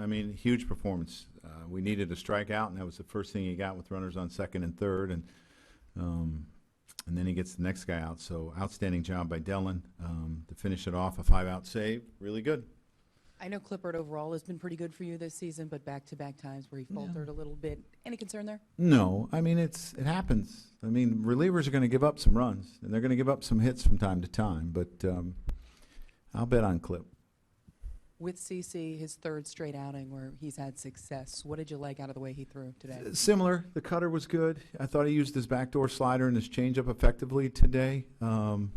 mean, huge performance. We needed a strikeout, and that was the first thing he got with runners on second and third, and then he gets the next guy out. So outstanding job by Dellin to finish it off, a 5-out save. Really good. I know Clippard overall has been pretty good for you this season, but back-to-back times where he faltered a little bit. Any concern there? No. I mean, it happens. I mean, relievers are going to give up some runs, and they're going to give up some hits from time to time, but I'll bet on Clip. With CC, his third straight outing where he's had success, what did you like out of the way he threw today? Similar. The cutter was good. I thought he used his backdoor slider and his changeup effectively today. Kind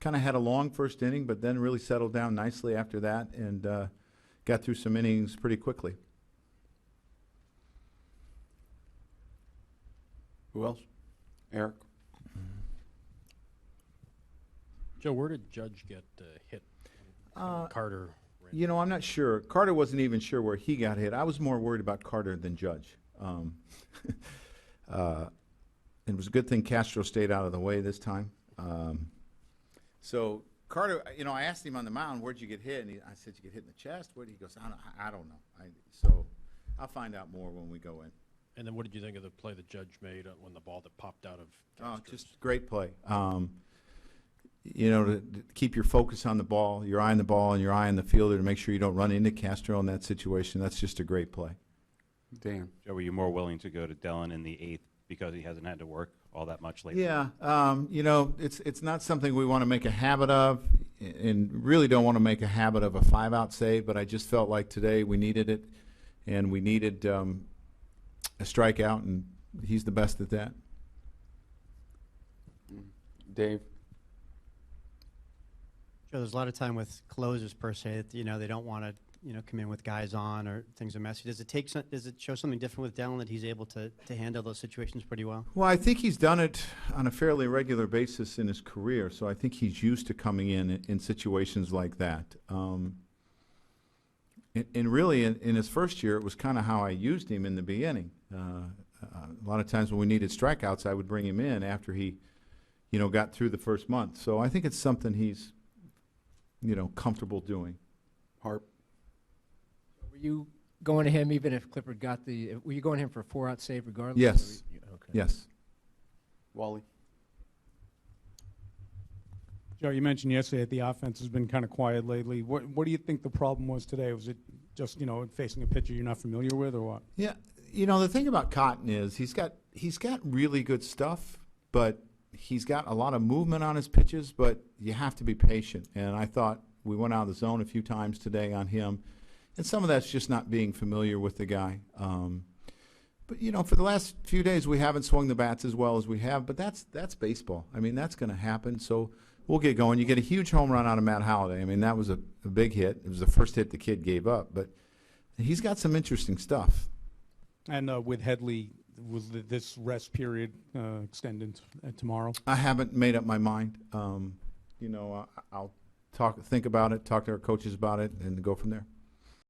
of had a long first inning, but then really settled down nicely after that and got through some innings pretty quickly. Who else? Eric? Joe, where did Judge get hit? Carter. You know, I'm not sure. Carter wasn't even sure where he got hit. I was more worried about Carter than Judge. It was a good thing Castro stayed out of the way this time. So Carter, you know, I asked him on the mound, where'd you get hit? And I said, you get hit in the chest? Where did he goes, I don't know. So I'll find out more when we go in. And then what did you think of the play that Judge made when the ball that popped out of Castro's? Oh, just great play. You know, to keep your focus on the ball, your eye on the ball, and your eye on the fielder to make sure you don't run into Castro in that situation. That's just a great play. Dan? Joe, were you more willing to go to Dellin in the 8th because he hasn't had to work all that much lately? Yeah, you know, it's not something we want to make a habit of, and really don't want to make a habit of a 5-out save, but I just felt like today we needed it, and we needed a strikeout, and he's the best at that. Dave? Joe, there's a lot of time with closers per se that, you know, they don't want to, you know, come in with guys on or things are messy. Does it show something different with Dellin that he's able to handle those situations pretty well? Well, I think he's done it on a fairly regular basis in his career, so I think he's used to coming in situations like that. And really, in his first year, it was kind of how I used him in the beginning. A lot of times when we needed strikeouts, I would bring him in after he, you know, got through the first month. So I think it's something he's, you know, comfortable doing. Harp? Were you going to him even if Clippard got the? Were you going to him for a 4-out save regardless? Yes. Okay. Yes. Wally? Joe, you mentioned yesterday that the offense has been kind of quiet lately. What do you think the problem was today? Was it just, you know, facing a pitcher you're not familiar with, or what? Yeah, you know, the thing about Cotton is he's got really good stuff, but he's got a lot of movement on his pitches, but you have to be patient. And I thought we went out of the zone a few times today on him. And some of that's just not being familiar with the guy. But, you know, for the last few days we haven't swung the bats as well as we have, but that's baseball. I mean, that's going to happen. So we'll get going. You get a huge home run out of Matt Holliday. I mean, that was a big hit. It was the first hit the kid gave up. But he's got some interesting stuff. And with Headley, was this rest period extended tomorrow? I haven't made up my mind. You know, I'll think about it, talk to our coaches about it, and go from there.